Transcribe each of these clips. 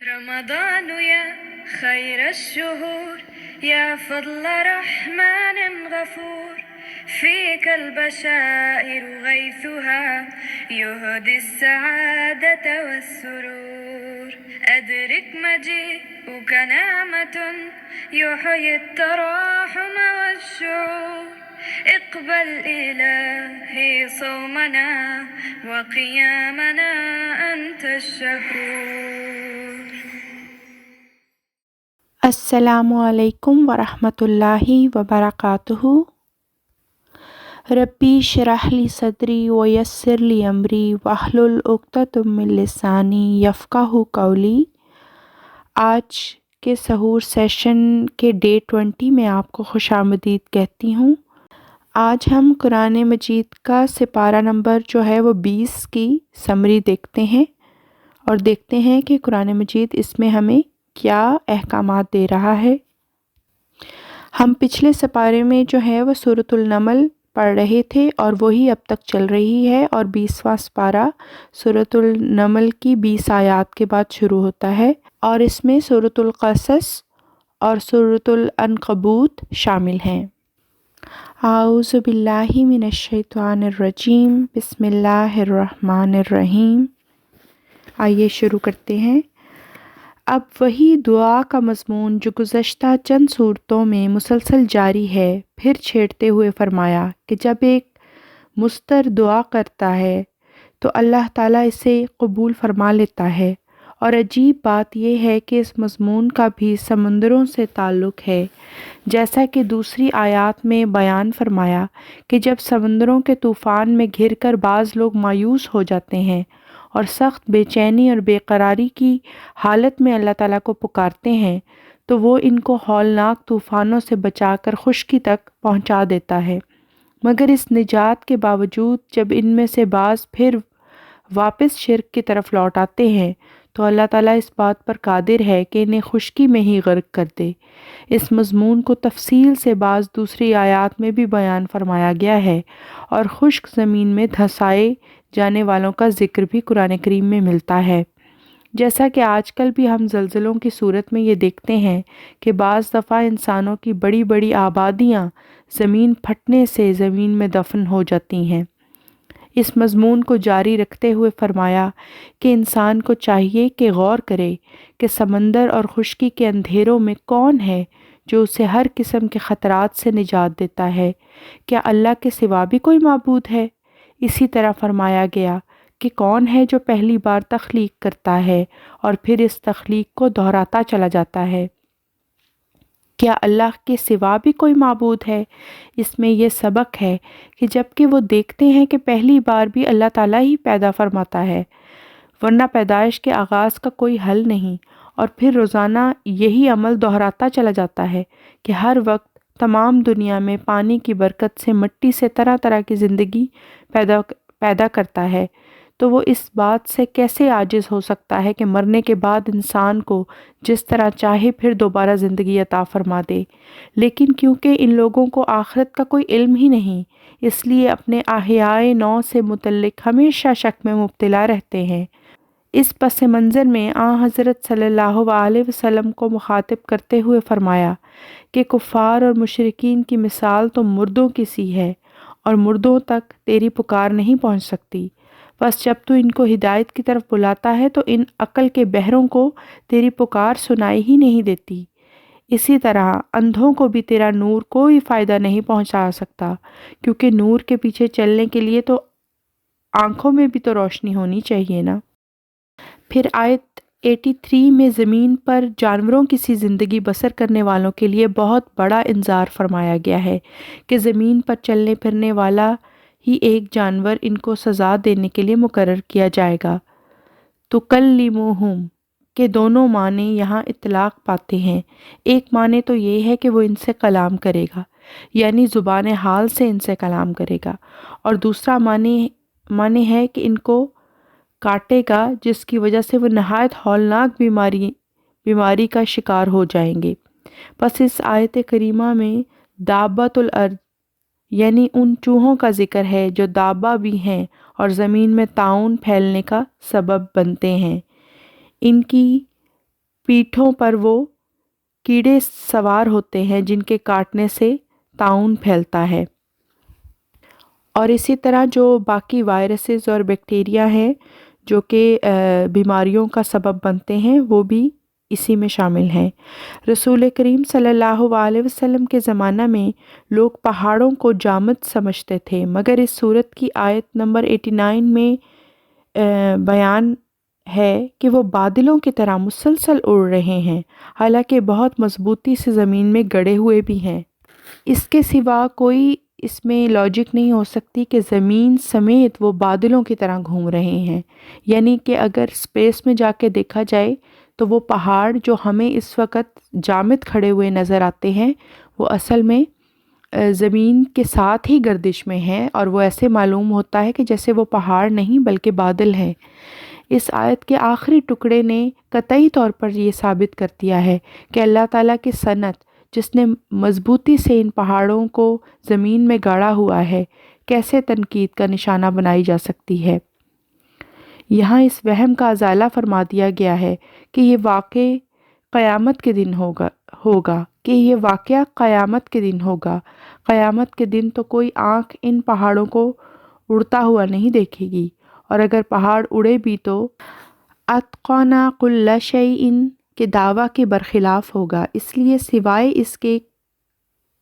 رمضان يا خير الشهور يا فضل رحمن غفور فيك البشائر غيثها يهدي السعادة والسرور أدرك مجيئك نعمة يحيي التراحم والشعور اقبل إلهي صومنا وقيامنا أنت الشكور. السلام علیکم ورحمۃ اللہ وبرکاتہ۔ ربی اشرح لی صدری ویسر لی امری واحلل عقدۃ من لسانی یفقہوا قولی۔ آج کے سحور سیشن کے ڈے 20 میں آپ کو خوش آمدید کہتی ہوں۔ آج ہم قرآن مجید کا سپارہ نمبر جو ہے وہ 20 کی سمری دیکھتے ہیں اور دیکھتے ہیں کہ قرآن مجید اس میں ہمیں کیا احکامات دے رہا ہے۔ ہم پچھلے سپارے میں جو ہے وہ سورۃ النمل پڑھ رہے تھے اور وہی اب تک چل رہی ہے، اور 20واں سپارہ سورۃ النمل کی 20 آیات کے بعد شروع ہوتا ہے، اور اس میں سورۃ القصص اور سورۃ العنکبوت شامل ہیں۔ اعوذ باللہ من الشیطان الرجیم، بسم اللہ الرحمن الرحیم۔ آئیے شروع کرتے ہیں۔ اب وہی دعا کا مضمون جو گزشتہ چند صورتوں میں مسلسل جاری ہے، پھر چھیڑتے ہوئے فرمایا کہ جب ایک مضطر دعا کرتا ہے تو اللہ تعالیٰ اسے قبول فرما لیتا ہے، اور عجیب بات یہ ہے کہ اس مضمون کا بھی سمندروں سے تعلق ہے، جیسا کہ دوسری آیات میں بیان فرمایا کہ جب سمندروں کے طوفان میں گھر کر بعض لوگ مایوس ہو جاتے ہیں اور سخت بے چینی اور بے قراری کی حالت میں اللہ تعالیٰ کو پکارتے ہیں تو وہ ان کو ہولناک طوفانوں سے بچا کر خشکی تک پہنچا دیتا ہے، مگر اس نجات کے باوجود جب ان میں سے بعض پھر واپس شرک کی طرف لوٹ آتے ہیں تو اللہ تعالیٰ اس بات پر قادر ہے کہ انہیں خشکی میں ہی غرق کر دے۔ اس مضمون کو تفصیل سے بعض دوسری آیات میں بھی بیان فرمایا گیا ہے، اور خشک زمین میں دھنسائے جانے والوں کا ذکر بھی قرآن کریم میں ملتا ہے، جیسا کہ آج کل بھی ہم زلزلوں کی صورت میں یہ دیکھتے ہیں کہ بعض دفعہ انسانوں کی بڑی بڑی آبادیاں زمین پھٹنے سے زمین میں دفن ہو جاتی ہیں۔ اس مضمون کو جاری رکھتے ہوئے فرمایا کہ انسان کو چاہیے کہ غور کرے کہ سمندر اور خشکی کے اندھیروں میں کون ہے جو اسے ہر قسم کے خطرات سے نجات دیتا ہے۔ کیا اللہ کے سوا بھی کوئی معبود ہے؟ اسی طرح فرمایا گیا کہ کون ہے جو پہلی بار تخلیق کرتا ہے اور پھر اس تخلیق کو دہراتا چلا جاتا ہے؟ کیا اللہ کے سوا بھی کوئی معبود ہے؟ اس میں یہ سبق ہے کہ جب کہ وہ دیکھتے ہیں کہ پہلی بار بھی اللہ تعالیٰ ہی پیدا فرماتا ہے، ورنہ پیدائش کے آغاز کا کوئی حل نہیں، اور پھر روزانہ یہی عمل دہراتا چلا جاتا ہے کہ ہر وقت تمام دنیا میں پانی کی برکت سے مٹی سے طرح طرح کی زندگی پیدا کرتا ہے، تو وہ اس بات سے کیسے عاجز ہو سکتا ہے کہ مرنے کے بعد انسان کو جس طرح چاہے پھر دوبارہ زندگی عطا فرما دے؟ لیکن کیونکہ ان لوگوں کو آخرت کا کوئی علم ہی نہیں، اس لیے اپنے احیائے نو سے متعلق ہمیشہ شک میں مبتلا رہتے ہیں۔ اس پس منظر میں حضرت صلی اللہ علیہ وسلم کو مخاطب کرتے ہوئے فرمایا کہ کفار اور مشرکین کی مثال تو مردوں کی سی ہے، اور مردوں تک تیری پکار نہیں پہنچ سکتی، بس جب تو ان کو ہدایت کی طرف بلاتا ہے تو ان عقل کے بہروں کو تیری پکار سنائی ہی نہیں دیتی۔ اسی طرح اندھوں کو بھی تیرا نور کوئی فائدہ نہیں پہنچا سکتا، کیونکہ نور کے پیچھے چلنے کے لیے تو آنکھوں میں بھی تو روشنی ہونی چاہیے نا۔ پھر آیت 83 میں زمین پر جانوروں کی سی زندگی بسر کرنے والوں کے لیے بہت بڑا انذار فرمایا گیا ہے کہ زمین پر چلنے پھرنے والا ہی ایک جانور ان کو سزا دینے کے لیے مقرر کیا جائے گا۔ تُکَلِّمُہُم کے دونوں معنی یہاں اطلاق پاتے ہیں۔ ایک معنی تو یہ ہے کہ وہ ان سے کلام کرے گا، یعنی زبان حال سے ان سے کلام کرے گا، اور دوسرا معنی ہے کہ ان کو کاٹے گا، جس کی وجہ سے وہ نہایت ہولناک بیماری کا شکار ہو جائیں گے۔ بس اس آیت کریمہ میں دابۃ الارض یعنی ان چوہوں کا ذکر ہے جو دابہ بھی ہیں اور زمین میں طاعون پھیلنے کا سبب بنتے ہیں۔ ان کی پیٹھوں پر وہ کیڑے سوار ہوتے ہیں جن کے کاٹنے سے طاعون پھیلتا ہے، اور اسی طرح جو باقی وائرسز اور بیکٹیریا ہیں جو کہ بیماریوں کا سبب بنتے ہیں وہ بھی اسی میں شامل ہیں۔ رسول کریم صلی اللہ علیہ وسلم کے زمانہ میں لوگ پہاڑوں کو جامد سمجھتے تھے، مگر اس سورت کی آیت نمبر 89 میں بیان ہے کہ وہ بادلوں کی طرح مسلسل اڑ رہے ہیں، حالانکہ بہت مضبوطی سے زمین میں گڑے ہوئے بھی ہیں۔ اس کے سوا کوئی اس میں لاجک نہیں ہو سکتی کہ زمین سمیت وہ بادلوں کی طرح گھوم رہے ہیں، یعنی کہ اگر اسپیس میں جا کے دیکھا جائے تو وہ پہاڑ جو ہمیں اس وقت جامد کھڑے ہوئے نظر آتے ہیں وہ اصل میں زمین کے ساتھ ہی گردش میں ہیں، اور وہ ایسے معلوم ہوتا ہے کہ جیسے وہ پہاڑ نہیں بلکہ بادل ہیں۔ اس آیت کے آخری ٹکڑے نے قطعی طور پر یہ ثابت کر دیا ہے کہ اللہ تعالیٰ کی صنعت جس نے مضبوطی سے ان پہاڑوں کو زمین میں گاڑا ہوا ہے کیسے تنقید کا نشانہ بنائی جا سکتی ہے۔ یہاں اس وہم کا ازالہ فرما دیا گیا ہے کہ یہ واقع قیامت کے دن ہوگا کہ یہ واقعہ قیامت کے دن ہوگا۔ قیامت کے دن تو کوئی آنکھ ان پہاڑوں کو اڑتا ہوا نہیں دیکھے گی، اور اگر پہاڑ اڑے بھی تو اتقانا کل شیء کے دعویٰ کے برخلاف ہوگا۔ اس لیے سوائے اس کے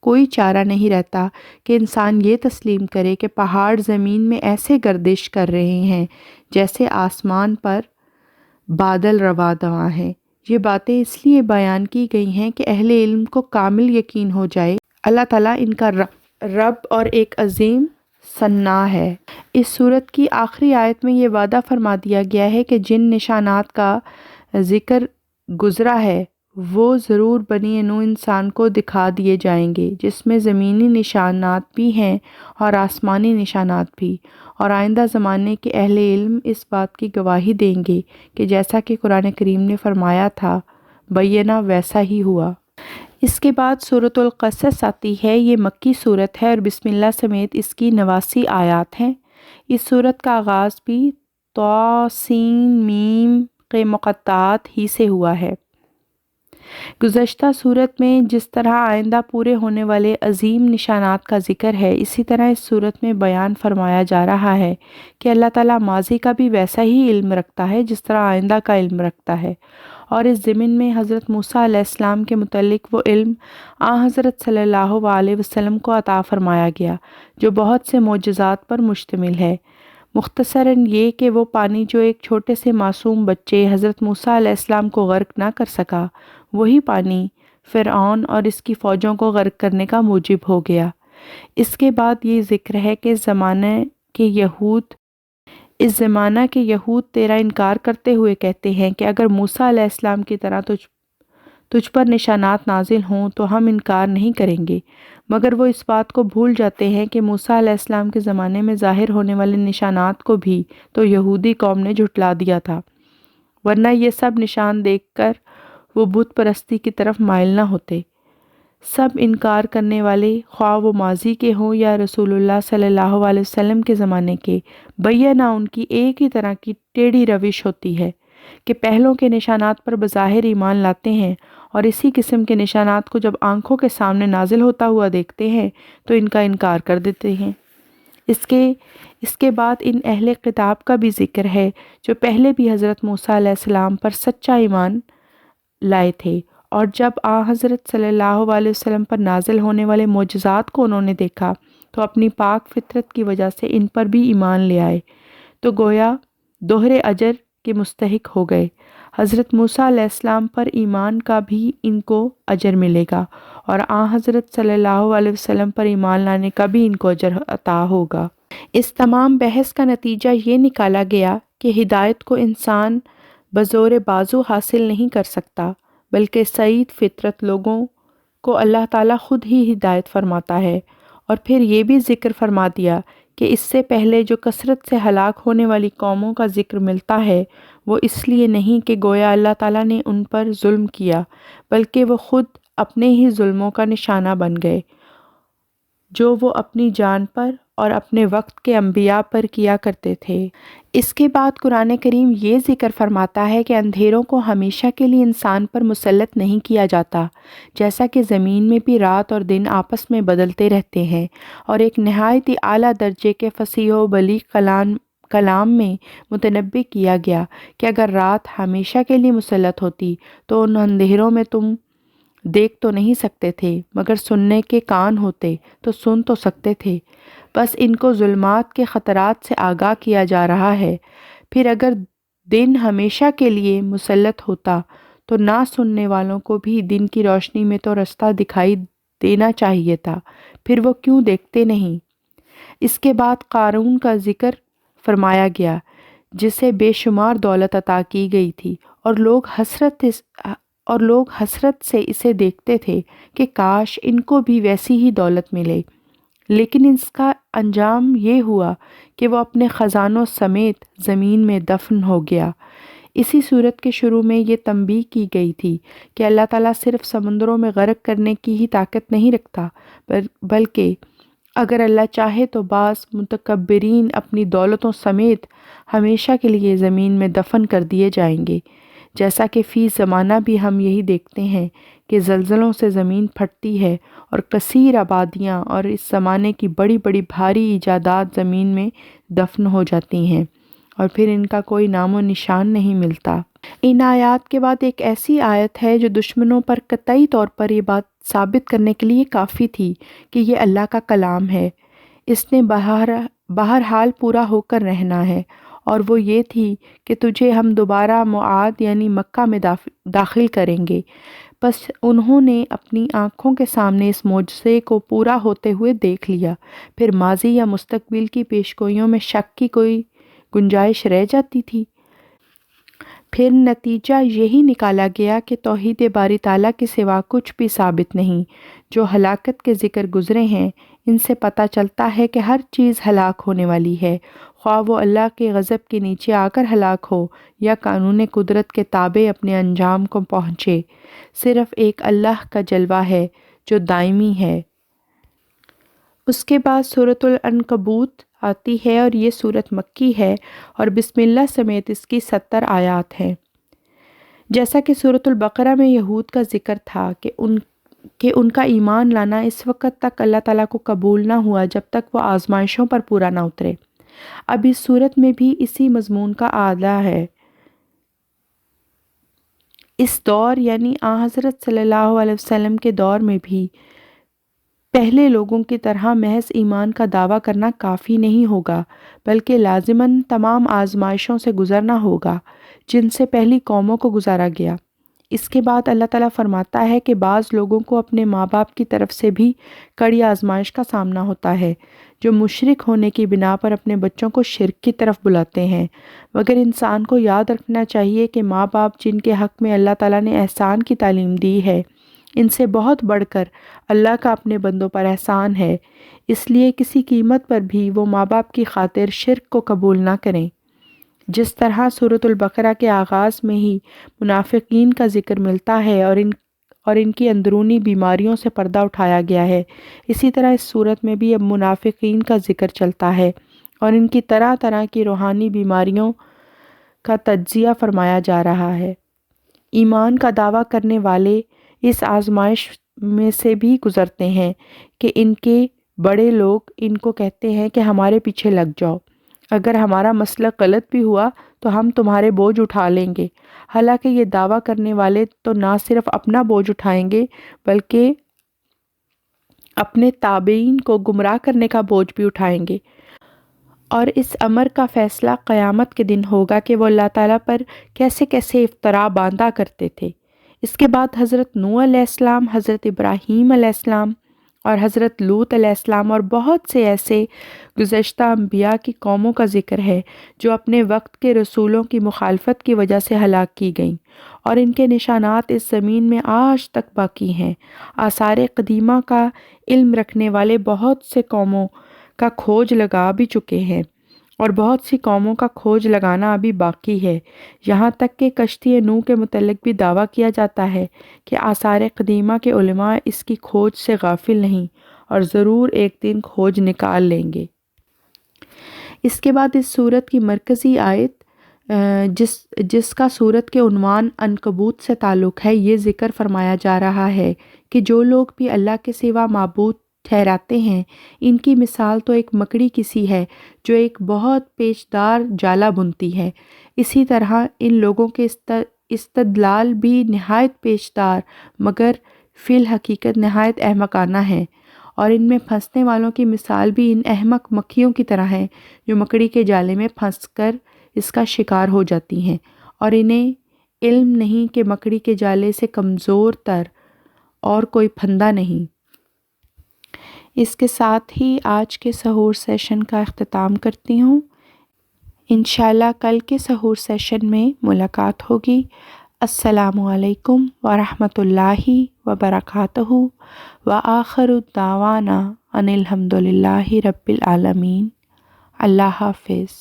کوئی چارہ نہیں رہتا کہ انسان یہ تسلیم کرے کہ پہاڑ زمین میں ایسے گردش کر رہے ہیں جیسے آسمان پر بادل رواں دواں ہیں۔ یہ باتیں اس لیے بیان کی گئی ہیں کہ اہل علم کو کامل یقین ہو جائے اللہ تعالیٰ ان کا رب اور ایک عظیم صنع ہے۔ اس سورت کی آخری آیت میں یہ وعدہ فرما دیا گیا ہے کہ جن نشانات کا ذکر گزرا ہے وہ ضرور بنی نوع انسان کو دکھا دیے جائیں گے، جس میں زمینی نشانات بھی ہیں اور آسمانی نشانات بھی، اور آئندہ زمانے کے اہل علم اس بات کی گواہی دیں گے کہ جیسا کہ قرآن کریم نے فرمایا تھا بینہ ویسا ہی ہوا۔ اس کے بعد سورۃ القصص آتی ہے۔ یہ مکی سورت ہے اور بسم اللہ سمیت اس کی 89 آیات ہیں۔ اس سورت کا آغاز بھی طاسین کے مقطعات ہی سے ہوا ہے۔ گزشتہ سورت میں جس طرح آئندہ پورے ہونے والے عظیم نشانات کا ذکر ہے، اسی طرح اس سورت میں بیان فرمایا جا رہا ہے کہ اللہ تعالیٰ ماضی کا بھی ویسا ہی علم رکھتا ہے جس طرح آئندہ کا علم رکھتا ہے، اور اس ضمن میں حضرت موسیٰ علیہ السلام کے متعلق وہ علم حضرت صلی اللہ علیہ وسلم کو عطا فرمایا گیا جو بہت سے معجزات پر مشتمل ہے۔ مختصراً یہ کہ وہ پانی جو ایک چھوٹے سے معصوم بچے حضرت موسیٰ علیہ السلام کو غرق نہ کر سکا، وہی پانی فرعون اور اس کی فوجوں کو غرق کرنے کا موجب ہو گیا۔ اس کے بعد یہ ذکر ہے کہ اس زمانہ کے یہود تیرا انکار کرتے ہوئے کہتے ہیں کہ اگر موسیٰ علیہ السلام کی طرح تجھ پر نشانات نازل ہوں تو ہم انکار نہیں کریں گے، مگر وہ اس بات کو بھول جاتے ہیں کہ موسیٰ علیہ السلام کے زمانے میں ظاہر ہونے والے نشانات کو بھی تو یہودی قوم نے جھٹلا دیا تھا، ورنہ یہ سب نشان دیکھ کر وہ بت پرستی کی طرف مائل نہ ہوتے۔ سب انکار کرنے والے خواہ وہ ماضی کے ہوں یا رسول اللہ صلی اللہ علیہ وسلم کے زمانے کے، بینہ ان کی ایک ہی طرح کی ٹیڑھی روش ہوتی ہے کہ پہلوں کے نشانات پر بظاہر ایمان لاتے ہیں اور اسی قسم کے نشانات کو جب آنکھوں کے سامنے نازل ہوتا ہوا دیکھتے ہیں تو ان کا انکار کر دیتے ہیں۔ اس کے بعد ان اہل کتاب کا بھی ذکر ہے جو پہلے بھی حضرت موسیٰ علیہ السلام پر سچا ایمان لائے تھے، اور جب حضرت صلی اللہ علیہ وسلم پر نازل ہونے والے معجزات کو انہوں نے دیکھا تو اپنی پاک فطرت کی وجہ سے ان پر بھی ایمان لے آئے، تو گویا دوہرے اجر کے مستحق ہو گئے۔ حضرت موسیٰ علیہ السلام پر ایمان کا بھی ان کو اجر ملے گا، اور حضرت صلی اللہ علیہ وسلم پر ایمان لانے کا بھی ان کو اجر عطا ہوگا۔ اس تمام بحث کا نتیجہ یہ نکالا گیا کہ ہدایت کو انسان بزور بازو حاصل نہیں کر سکتا، بلکہ سعید فطرت لوگوں کو اللہ تعالیٰ خود ہی ہدایت فرماتا ہے۔ اور پھر یہ بھی ذکر فرما دیا کہ اس سے پہلے جو کثرت سے ہلاک ہونے والی قوموں کا ذکر ملتا ہے وہ اس لیے نہیں کہ گویا اللہ تعالیٰ نے ان پر ظلم کیا، بلکہ وہ خود اپنے ہی ظلموں کا نشانہ بن گئے، جو وہ اپنی جان پر اور اپنے وقت کے انبیاء پر کیا کرتے تھے۔ اس کے بعد قرآن کریم یہ ذکر فرماتا ہے کہ اندھیروں کو ہمیشہ کے لیے انسان پر مسلط نہیں کیا جاتا، جیسا کہ زمین میں بھی رات اور دن آپس میں بدلتے رہتے ہیں، اور ایک نہایت ہی اعلیٰ درجے کے فصیح و بلیغ کلام میں متنبع کیا گیا کہ اگر رات ہمیشہ کے لیے مسلط ہوتی تو ان اندھیروں میں تم دیکھ تو نہیں سکتے تھے، مگر سننے کے کان ہوتے تو سن تو سکتے تھے، بس ان کو ظلمات کے خطرات سے آگاہ کیا جا رہا ہے۔ پھر اگر دن ہمیشہ کے لیے مسلط ہوتا تو نہ سننے والوں کو بھی دن کی روشنی میں تو رستہ دکھائی دینا چاہیے تھا، پھر وہ کیوں دیکھتے نہیں؟ اس کے بعد قارون کا ذکر فرمایا گیا، جسے بے شمار دولت عطا کی گئی تھی، اور لوگ حسرت سے اسے دیکھتے تھے کہ کاش ان کو بھی ویسی ہی دولت ملے، لیکن اس کا انجام یہ ہوا کہ وہ اپنے خزانوں سمیت زمین میں دفن ہو گیا۔ اسی صورت کے شروع میں یہ تنبیہ کی گئی تھی کہ اللہ تعالیٰ صرف سمندروں میں غرق کرنے کی ہی طاقت نہیں رکھتا، بلکہ اگر اللہ چاہے تو بعض متکبرین اپنی دولتوں سمیت ہمیشہ کے لیے زمین میں دفن کر دیے جائیں گے، جیسا کہ فی زمانہ بھی ہم یہی دیکھتے ہیں کہ زلزلوں سے زمین پھٹتی ہے اور کثیر آبادیاں اور اس زمانے کی بڑی بڑی بھاری ایجادات زمین میں دفن ہو جاتی ہیں اور پھر ان کا کوئی نام و نشان نہیں ملتا۔ ان آیات کے بعد ایک ایسی آیت ہے جو دشمنوں پر قطعی طور پر یہ بات ثابت کرنے کے لیے کافی تھی کہ یہ اللہ کا کلام ہے، اس نے بہرحال پورا ہو کر رہنا ہے، اور وہ یہ تھی کہ تجھے ہم دوبارہ معاد یعنی مکہ میں داخل کریں گے۔ بس انہوں نے اپنی آنکھوں کے سامنے اس معجزے کو پورا ہوتے ہوئے دیکھ لیا، پھر ماضی یا مستقبل کی پیشگوئیوں میں شک کی کوئی گنجائش رہ جاتی تھی؟ پھر نتیجہ یہی نکالا گیا کہ توحید باری تعالیٰ کے سوا کچھ بھی ثابت نہیں۔ جو ہلاکت کے ذکر گزرے ہیں ان سے پتہ چلتا ہے کہ ہر چیز ہلاک ہونے والی ہے، خواہ وہ اللہ کے غضب کے نیچے آ کر ہلاک ہو یا قانون قدرت کے تابع اپنے انجام کو پہنچے۔ صرف ایک اللہ کا جلوہ ہے جو دائمی ہے۔ اس کے بعد سورۃ العنکبوت آتی ہے اور یہ سورت مکی ہے اور بسم اللہ سمیت اس کی 70 آیات ہیں۔ جیسا کہ سورۃ البقرہ میں یہود کا ذکر تھا کہ ان کا ایمان لانا اس وقت تک اللہ تعالیٰ کو قبول نہ ہوا جب تک وہ آزمائشوں پر پورا نہ اترے۔ اب اس صورت میں بھی اسی مضمون کا اعادہ ہے۔ اس دور یعنی حضرت صلی اللہ علیہ وسلم کے دور میں بھی پہلے لوگوں کی طرح محض ایمان کا دعویٰ کرنا کافی نہیں ہوگا، بلکہ لازماً تمام آزمائشوں سے گزرنا ہوگا جن سے پہلی قوموں کو گزارا گیا۔ اس کے بعد اللہ تعالیٰ فرماتا ہے کہ بعض لوگوں کو اپنے ماں باپ کی طرف سے بھی کڑی آزمائش کا سامنا ہوتا ہے، جو مشرک ہونے کی بنا پر اپنے بچوں کو شرک کی طرف بلاتے ہیں، مگر انسان کو یاد رکھنا چاہیے کہ ماں باپ جن کے حق میں اللہ تعالیٰ نے احسان کی تعلیم دی ہے، ان سے بہت بڑھ کر اللہ کا اپنے بندوں پر احسان ہے، اس لیے کسی قیمت پر بھی وہ ماں باپ کی خاطر شرک کو قبول نہ کریں۔ جس طرح سورۃ البقرہ کے آغاز میں ہی منافقین کا ذکر ملتا ہے اور ان کی اندرونی بیماریوں سے پردہ اٹھایا گیا ہے، اسی طرح اس صورت میں بھی اب منافقین کا ذکر چلتا ہے اور ان کی طرح طرح کی روحانی بیماریوں کا تجزیہ فرمایا جا رہا ہے۔ ایمان کا دعویٰ کرنے والے اس آزمائش میں سے بھی گزرتے ہیں کہ ان کے بڑے لوگ ان کو کہتے ہیں کہ ہمارے پیچھے لگ جاؤ، اگر ہمارا مسلک غلط بھی ہوا تو ہم تمہارے بوجھ اٹھا لیں گے۔ حالانکہ یہ دعویٰ کرنے والے تو نہ صرف اپنا بوجھ اٹھائیں گے بلکہ اپنے تابعین کو گمراہ کرنے کا بوجھ بھی اٹھائیں گے، اور اس امر کا فیصلہ قیامت کے دن ہوگا کہ وہ اللہ تعالیٰ پر کیسے کیسے افطرا باندھا کرتے تھے۔ اس کے بعد حضرت نوح علیہ السلام، حضرت ابراہیم علیہ السلام اور حضرت لوط علیہ السلام اور بہت سے ایسے گزشتہ انبیاء کی قوموں کا ذکر ہے جو اپنے وقت کے رسولوں کی مخالفت کی وجہ سے ہلاک کی گئیں، اور ان کے نشانات اس زمین میں آج تک باقی ہیں۔ آثار قدیمہ کا علم رکھنے والے بہت سے قوموں کا کھوج لگا بھی چکے ہیں، اور بہت سی قوموں کا کھوج لگانا ابھی باقی ہے، یہاں تک کہ کشتی نوح کے متعلق بھی دعویٰ کیا جاتا ہے کہ آثار قدیمہ کے علماء اس کی کھوج سے غافل نہیں اور ضرور ایک دن کھوج نکال لیں گے۔ اس کے بعد اس سورت کی مرکزی آیت جس کا سورت کے عنوان عنکبوت سے تعلق ہے، یہ ذکر فرمایا جا رہا ہے کہ جو لوگ بھی اللہ کے سوا معبود ٹھہراتے ہیں، ان کی مثال تو ایک مکڑی کی سی ہے جو ایک بہت پیچدار جالا بنتی ہے۔ اسی طرح ان لوگوں کے استدلال بھی نہایت پیچدار مگر فی الحقیقت نہایت احمقانہ ہے، اور ان میں پھنسنے والوں کی مثال بھی ان احمق مکھیوں کی طرح ہے جو مکڑی کے جالے میں پھنس کر اس کا شکار ہو جاتی ہیں، اور انہیں علم نہیں کہ مکڑی کے جالے سے کمزور تر اور کوئی پھندا نہیں۔ اس کے ساتھ ہی آج کے سحور سیشن کا اختتام کرتی ہوں۔ انشاءاللہ کل کے سحور سیشن میں ملاقات ہوگی۔ السلام علیکم ورحمۃ اللہ وبرکاتہ، وآخر دعوانا ان الحمد للہ رب العالمین۔ اللہ حافظ۔